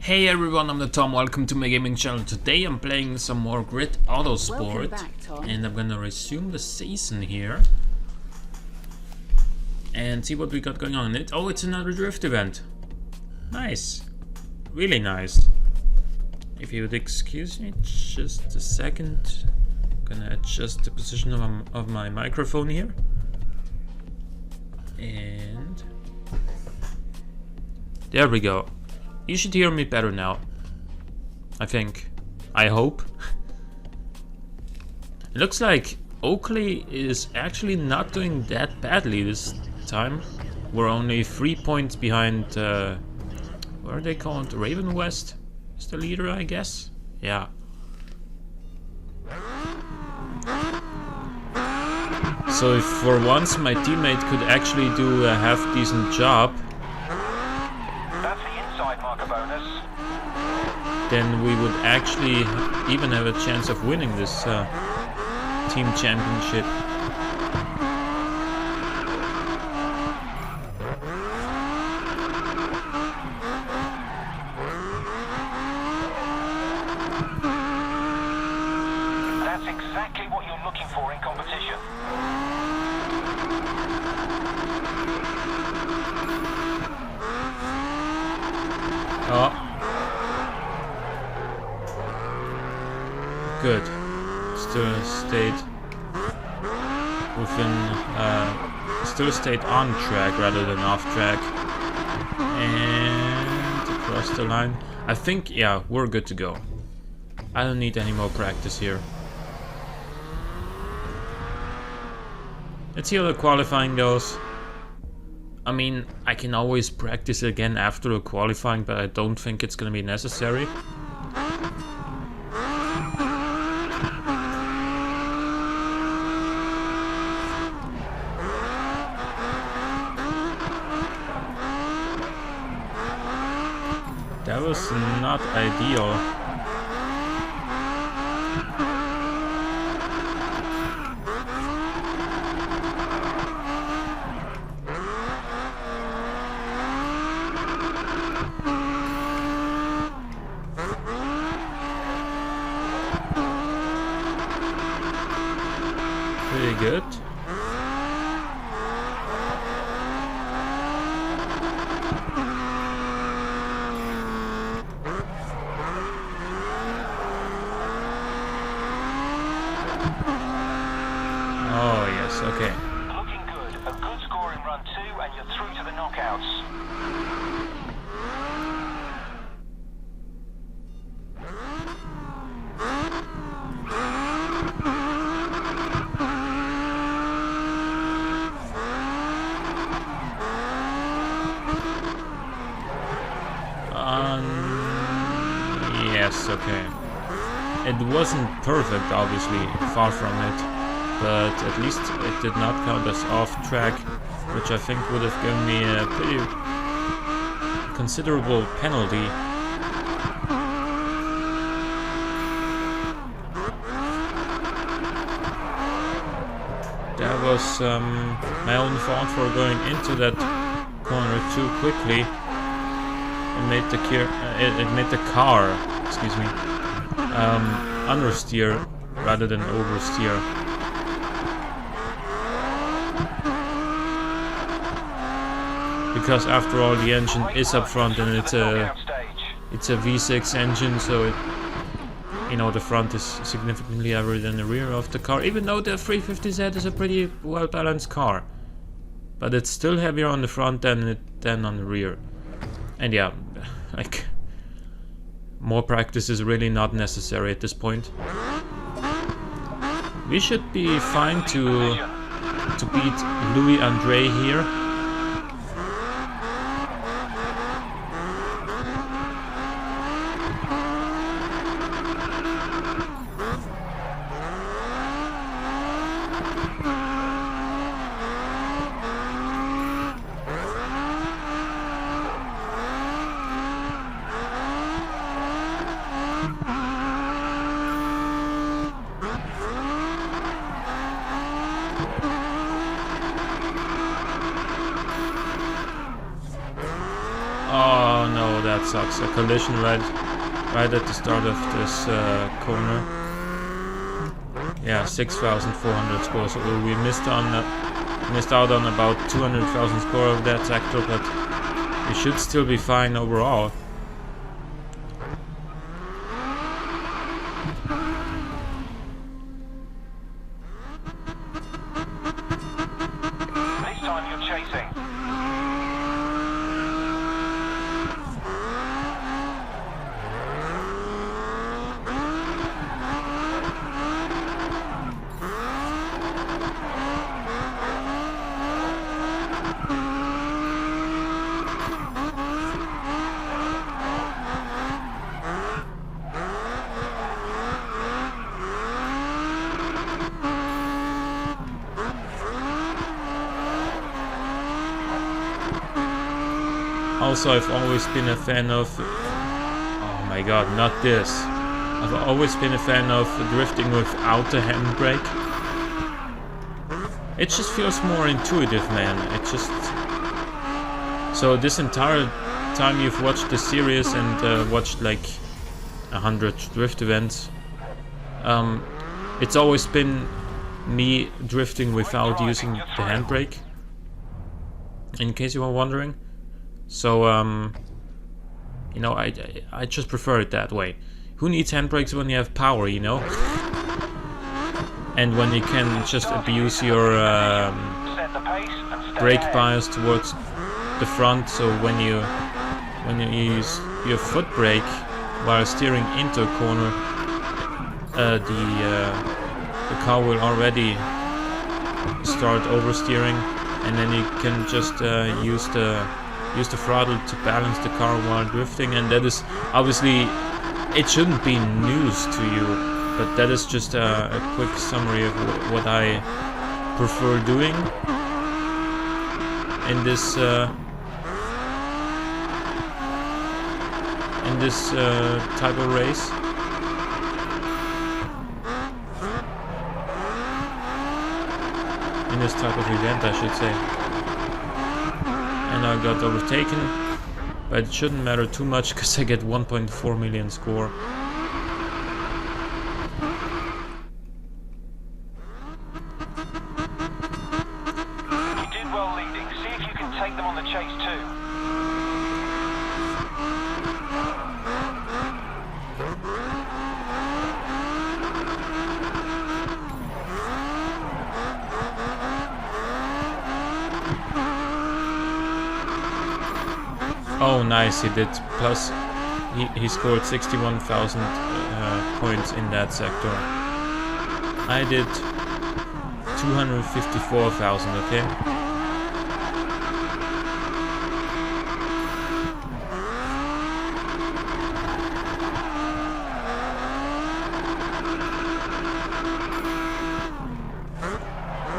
Hey everyone, I'm the Tom, welcome to my gaming channel. Today I'm playing some more Grid Autosport and I'm gonna resume the season here and see what we got going on. It's another drift event. Nice, really nice. If you would excuse me just a second, I'm gonna adjust the position of my microphone here. And there we go. You should hear me better now. I think. I hope. It looks like Oakley is actually not doing that badly this time. We're only 3 points behind, what are they called? Raven West is the leader, I guess? Yeah. So if for once my teammate could actually do a half-decent job, then we would actually even have a chance of winning this team championship. That's exactly what you're looking for in competition. Oh. Good. Still stayed on track rather than off track. And across the line. I think, yeah, we're good to go. I don't need any more practice here. Let's see how the qualifying goes. I mean, I can always practice again after the qualifying, but I don't think it's gonna be necessary. That was not ideal. Pretty good. Oh, yes, okay. Looking good. A good score in run 2 and you're through to the knockouts. Yes, okay. It wasn't perfect, obviously, far from it. But at least it did not count as off track, which I think would have given me a pretty considerable penalty. That was my own fault for going into that corner too quickly. It made the car, excuse me, understeer rather than oversteer. Because after all, the engine is up front and it's a V6 engine, so it, you know, the front is significantly heavier than the rear of the car. Even though the 350Z is a pretty well balanced car, but it's still heavier on the front than on the rear. And yeah, like, more practice is really not necessary at this point. We should be fine to beat Louis Andre here. sucks. A collision right at the start of this corner. Yeah, 6,400 score. So we missed out on about 200,000 score of that sector, but we should still be fine overall. This time you're chasing. Also, I've always been a fan of... Oh my god, not this. I've always been a fan of drifting without the handbrake. It just feels more intuitive, man. It just... So this entire time you've watched the series and watched like 100 drift events, it's always been me drifting without using the handbrake, in case you were wondering. So, you know, I just prefer it that way. Who needs handbrakes when you have power, you know? And when you can just abuse your brake bias towards the front, so when you use your foot brake while steering into a corner, the car will already start oversteering, and then you can just use the throttle to balance the car while drifting. And that is obviously, it shouldn't be news to you, but that is just a quick summary of what I prefer doing in this type of race. In this type of event, I should say. And I got overtaken, but it shouldn't matter too much because I get 1.4 million score. You did well leading. See if you can take them on the chase too. Oh, nice, he did. Plus, he scored 61,000 points in that sector. I did 254,000, okay?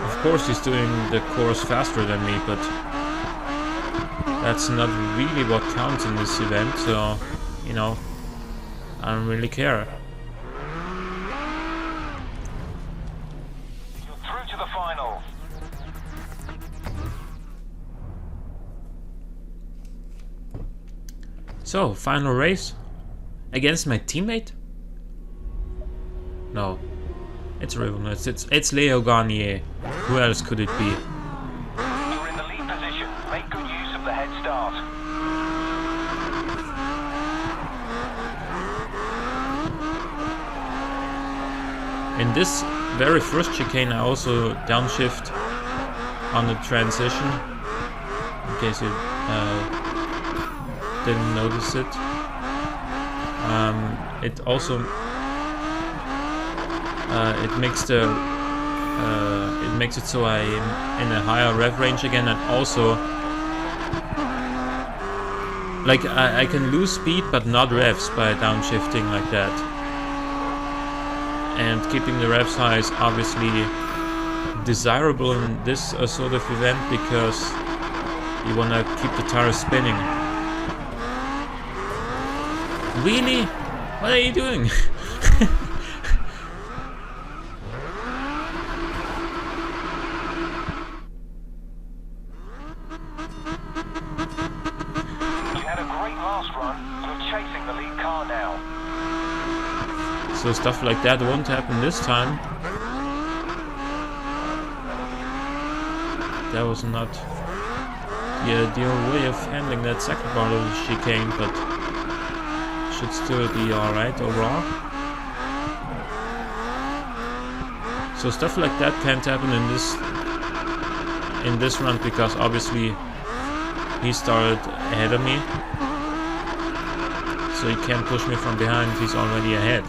Of course he's doing the course faster than me, but that's not really what counts in this event, so, you know, I don't really care. You're through to the final. So, final race against my teammate? No, it's Rival. It's Leo Garnier. Who else could it be? You're in the lead position. Make good use of the head start. In this very first chicane, I also downshift on the transition, in case you didn't notice it. It also it makes it so I'm in a higher rev range again, and also like I can lose speed but not revs by downshifting like that. And keeping the revs high is obviously desirable in this sort of event because you want to keep the tires spinning. Really? What are you doing? So stuff like that won't happen this time. That was not the ideal way of handling that second part of the chicane, but should still be alright overall. So stuff like that can't happen in this run because obviously he started ahead of me. So he can't push me from behind, he's already ahead.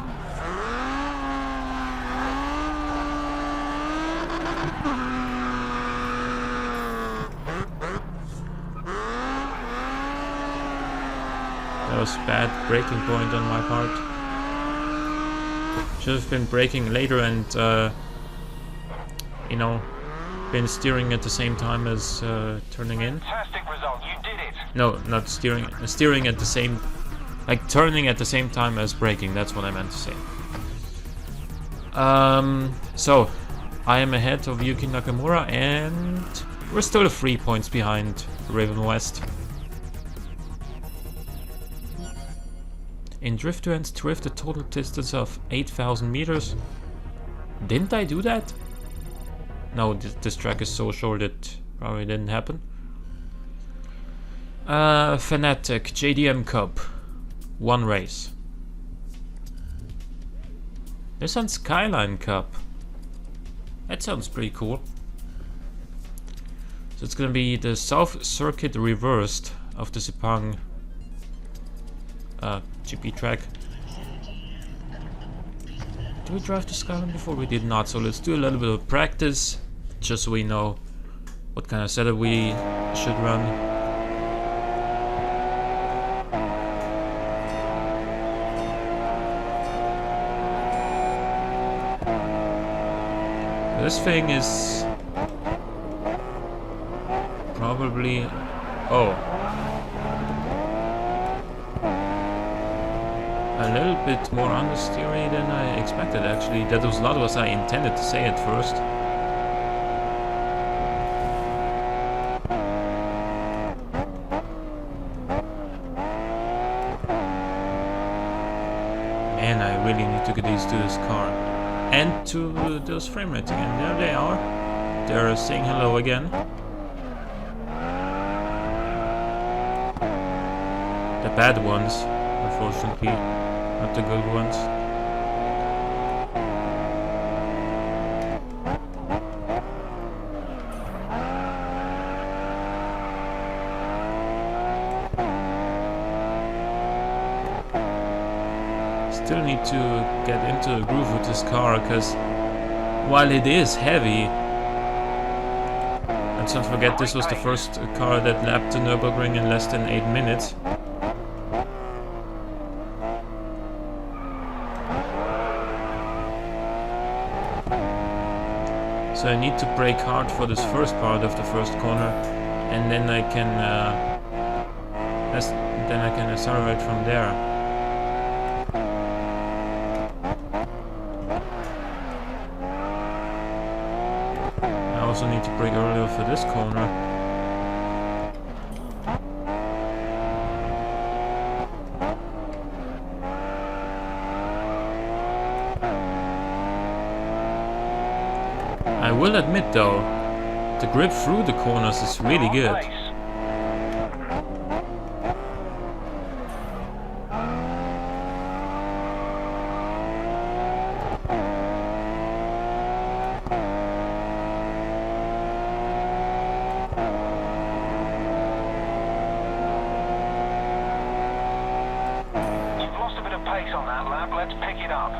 That was bad braking point on my part. Should have been braking later and you know, been steering at the same time as turning in. Fantastic result. You did it. No, not steering. Steering at the same, like turning at the same time as braking. That's what I meant to say. So I am ahead of Yuki Nakamura, and we're still 3 points behind Raven West. In Drift to End's drift, a total distance of 8,000 meters. Didn't I do that? No, this track is so short it probably didn't happen. Fanatic JDM Cup. 1 race. This on Skyline Cup. That sounds pretty cool. So it's gonna be the South Circuit reversed of the Sepang GP track. Did we drive to Skyline before? We did not, so let's do a little bit of practice just so we know what kind of setup we should run. This thing is probably... oh. A little bit more understeery than I expected, actually. That was not what I intended to say at first. Man, I really need to get used to this car. And to those frame rates again. There they are. They're saying hello again. The bad ones, unfortunately. Not the good ones. Still need to get into the groove with this car, because while it is heavy, let's not forget this was the first car that lapped the Nürburgring in less than 8 minutes. So I need to brake hard for this first part of the first corner, and then I can accelerate from there. I also need to brake earlier for this corner. I will admit though, the grip through the corners is really good. You've lost a bit of pace on that lap. Let's pick it up.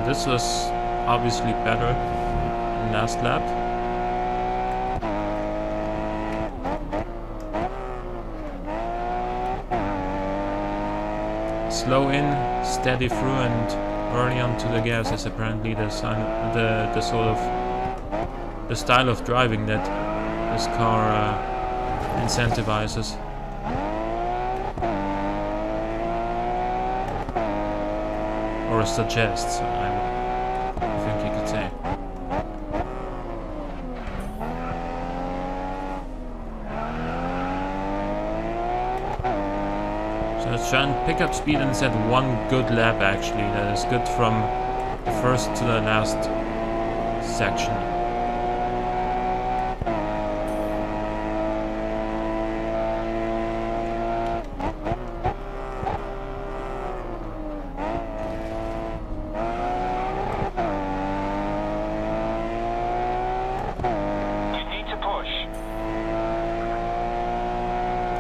This was obviously better than last lap. Slow in, steady through, and early onto the gas is apparently the style of driving that this car incentivizes. Or suggests, I think you could say. Trying to pick up speed and set one good lap actually. That is good from the first to the last section.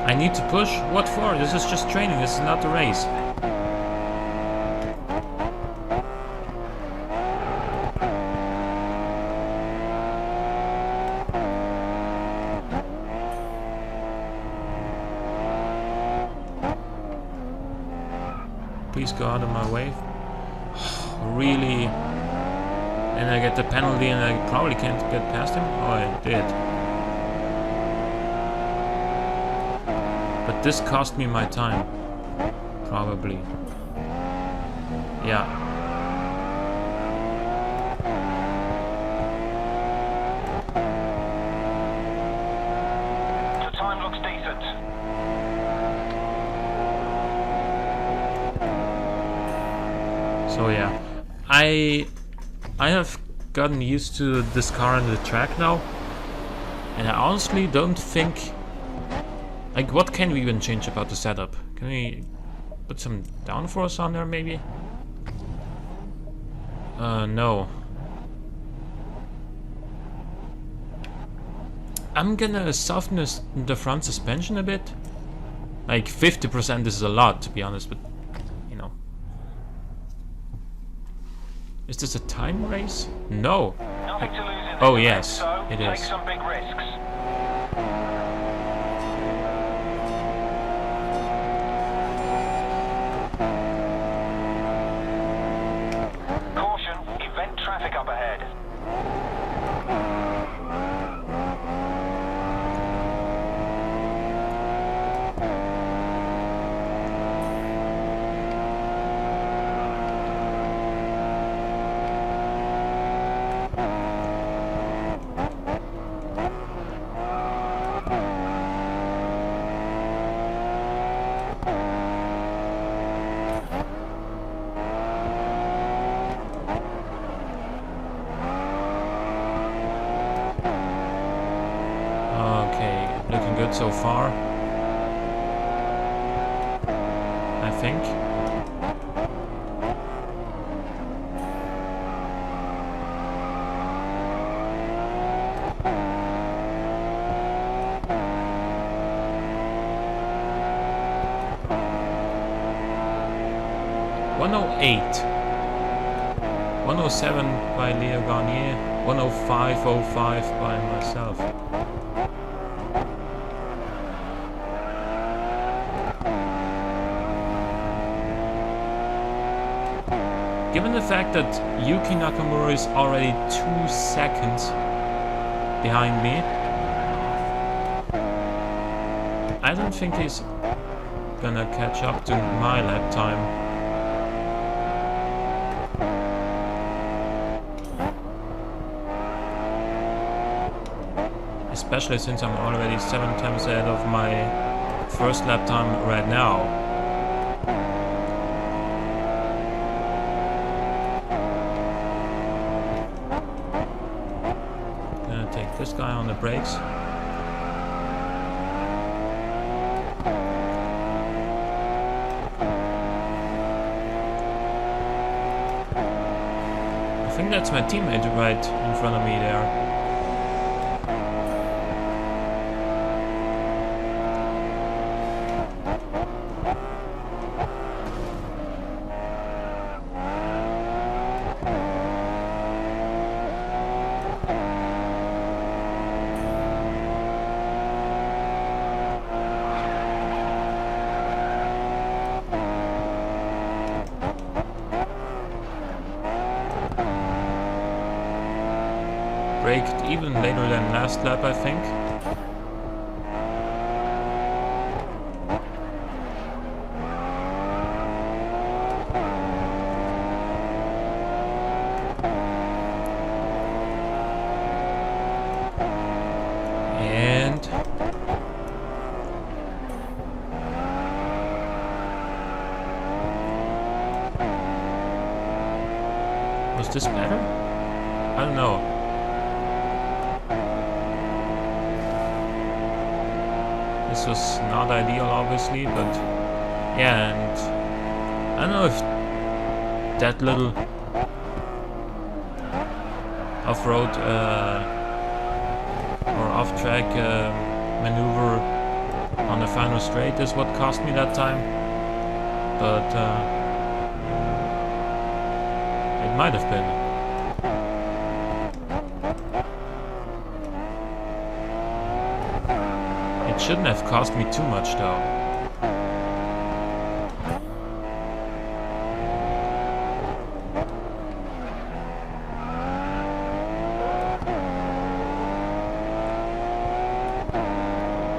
I need to push? What for? This is just training, this is not the race. Please go out of my way. Really? And I get the penalty and I probably can't get past him? Oh, I did. But this cost me my time. Probably. Yeah. The time looks decent. So yeah. I have gotten used to this car and the track now. And I honestly don't think... Like, what can we even change about the setup? Can we put some downforce on there, maybe? No. I'm gonna soften the front suspension a bit. Like, 50% is a lot, to be honest, but, you know. Is this a time race? No. Nothing to lose in Oh, this yes, so it take is. some big risks. Traffic up ahead. Looking good so far, I think. .108, 107 by Leo Garnier, 105.05 by myself. Given the fact that Yuki Nakamura is already 2 seconds behind me, I don't think he's gonna catch up to my lap time. Especially since I'm already 7 times ahead of my first lap time right now. This guy on the brakes. I think that's my teammate right in front of me there. Braked even later than last lap, I think. Was this better? I don't know. This was not ideal, obviously, but yeah, and I don't know if that little off-road or off-track maneuver on the final straight is what cost me that time, but it might have been. It shouldn't have cost me too much though.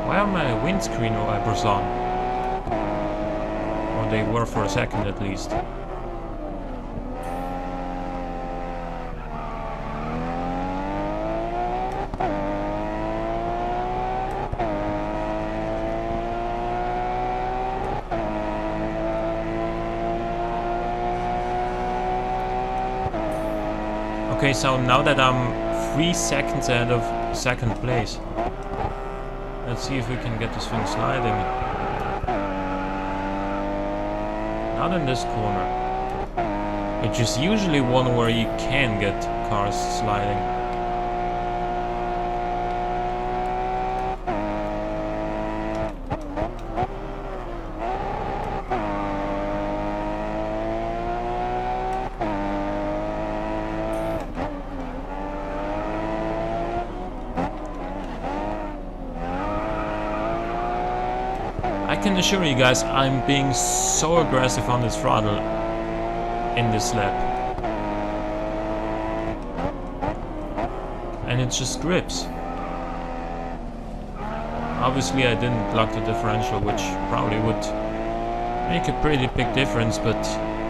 Why are my windscreen wipers on? Or they were for a second at least. Okay, so now that I'm 3 seconds ahead of second place, let's see if we can get this thing sliding. Not in this corner, which is usually one where you can get cars sliding. I can assure you guys, I'm being so aggressive on this throttle in this lap. And it just grips. Obviously I didn't lock the differential, which probably would make a pretty big difference, but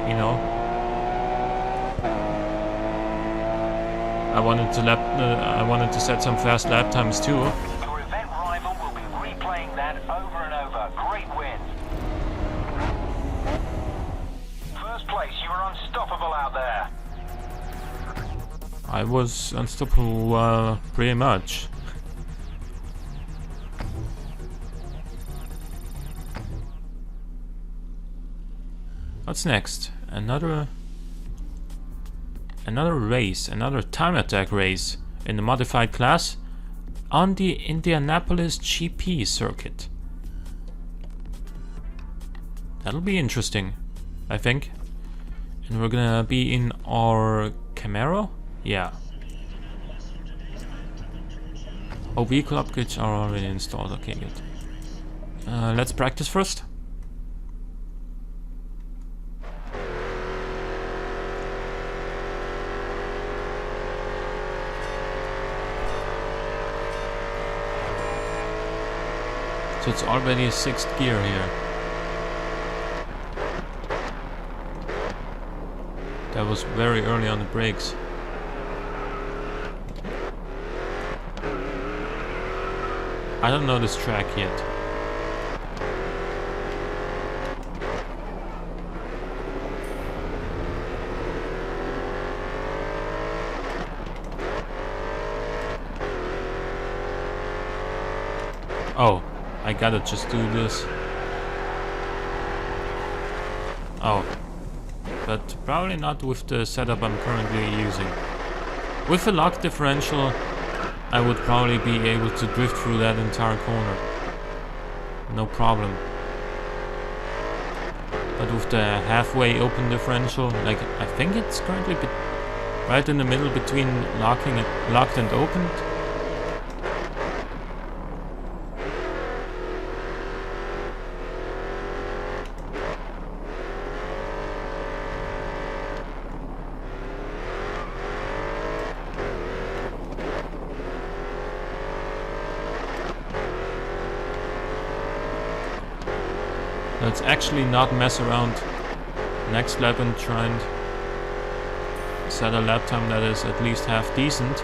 you know, I wanted to set some fast lap times too. Your event rival will be replaying that over and over. Great win. First place, you were unstoppable out there. I was unstoppable, pretty much. What's next? Another race, another time attack race in the modified class on the Indianapolis GP circuit. That'll be interesting, I think. And we're gonna be in our Camaro? Yeah. Oh, vehicle upgrades are already installed. Okay, good. Let's practice first. So it's already a 6th gear here. That was very early on the brakes. I don't know this track yet. Oh, I gotta just do this. Oh, but probably not with the setup I'm currently using. With a lock differential, I would probably be able to drift through that entire corner. No problem. But with the halfway open differential, like I think it's currently right in the middle between locked and opened. Let's actually not mess around next lap and try and set a lap time that is at least half decent.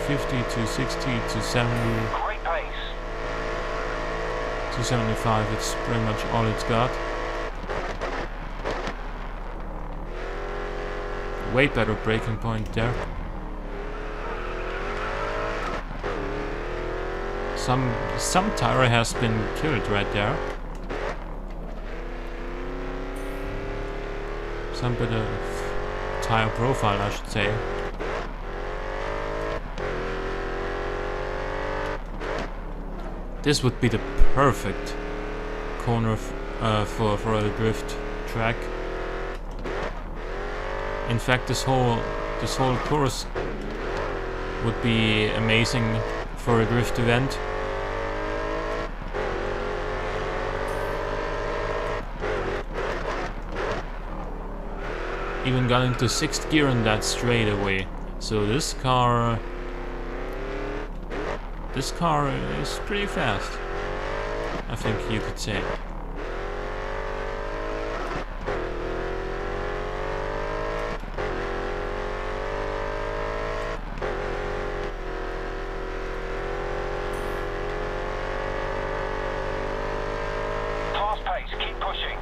250, 260, 270, Great pace. 275, it's pretty much all it's got. Way better braking point there. Some tire has been killed right there. Some bit of tire profile, I should say. This would be the perfect corner for a drift track. In fact, this whole course would be amazing for a drift event. Even got into 6th gear in that straight away. So this car is pretty fast, I think you could say. Fast pace, keep pushing.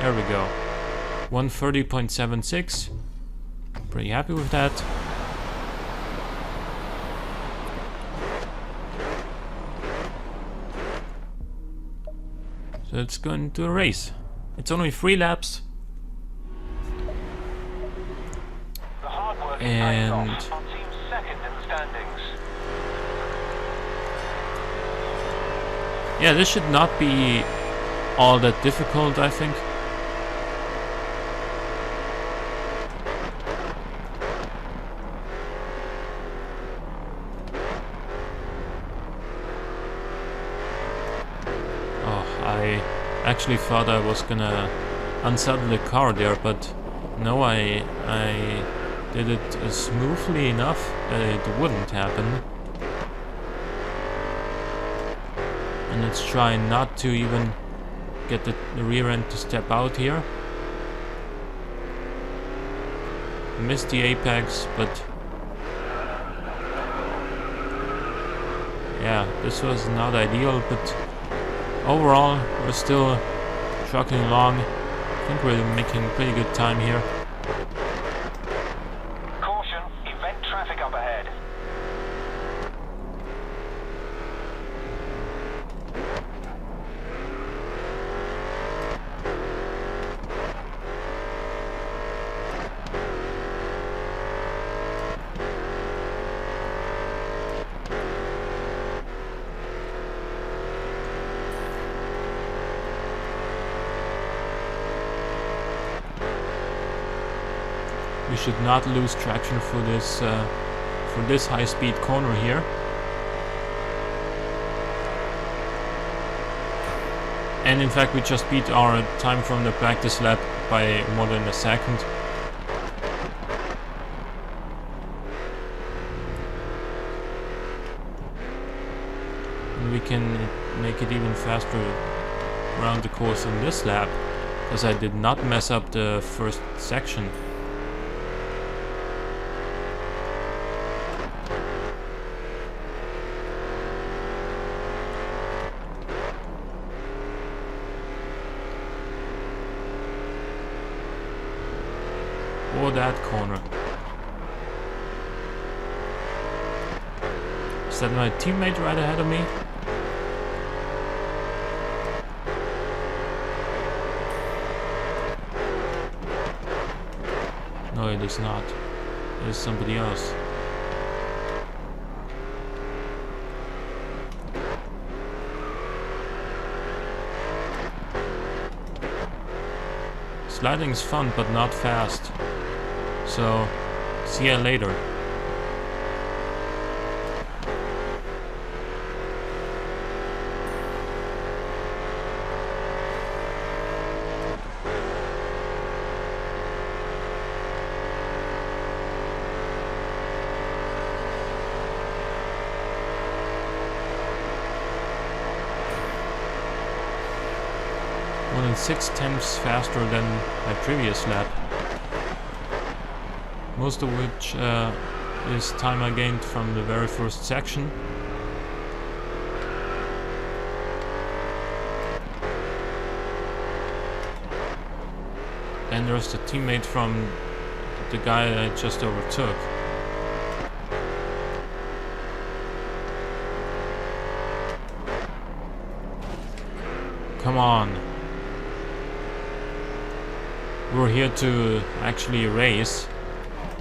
There we go. 130.76. Pretty happy with that. So let's go into a race. It's only 3 laps. The hard work is And paying off. Our team's second in the standings. yeah, this should not be all that difficult, I think. I actually thought I was gonna unsaddle the car there, but no, I did it smoothly enough that it wouldn't happen. And let's try not to even get the rear end to step out here. Missed the apex, but yeah, this was not ideal, but overall, we're still trucking along. I think we're making pretty good time here. Caution, event traffic up ahead. We should not lose traction for this high-speed corner here. And in fact, we just beat our time from the practice lap by more than a second. And we can make it even faster around the course on this lap, because I did not mess up the first section. Or that corner. Is that my teammate right ahead of me? No, it is not. It is somebody else. Sliding is fun, but not fast. So, see ya later. more than 6 tenths faster than my previous lap. Most of which is time I gained from the very first section. And there's the teammate from the guy that I just overtook. Come on. We're here to actually race,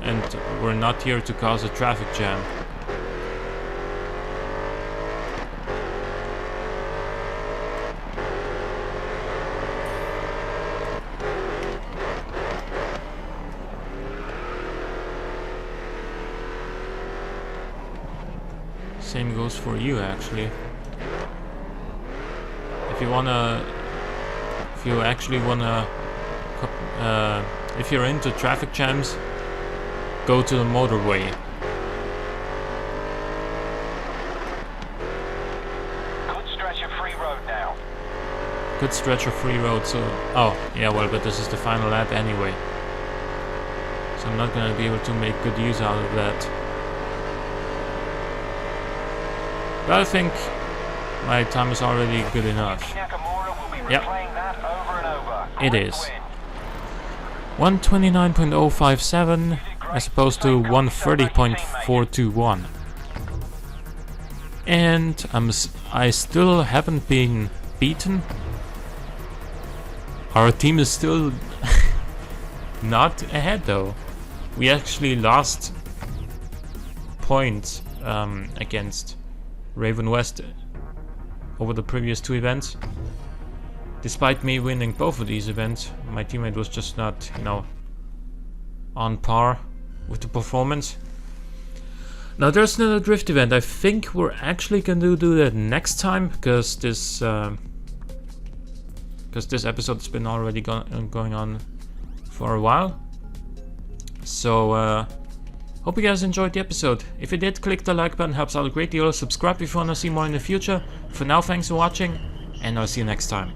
and we're not here to cause a traffic jam. Same goes for you, actually. If you actually wanna, if you're into traffic jams, go to the motorway. Good stretch of free road now. Good stretch of free road, so... Oh, yeah, well, but this is the final lap anyway. So I'm not gonna be able to make good use out of that. But I think my time is already good enough. Yep. It is. 129.057 as opposed to 130.421. And I still haven't been beaten. Our team is still not ahead though. We actually lost points against Raven West over the previous 2 events. Despite me winning both of these events, my teammate was just not, you know, on par with the performance. Now there's another drift event. I think we're actually gonna do that next time, because this episode's been already going on for a while. So hope you guys enjoyed the episode. If you did, click the like button, helps out a great deal. Subscribe if you wanna see more in the future. For now, thanks for watching, and I'll see you next time.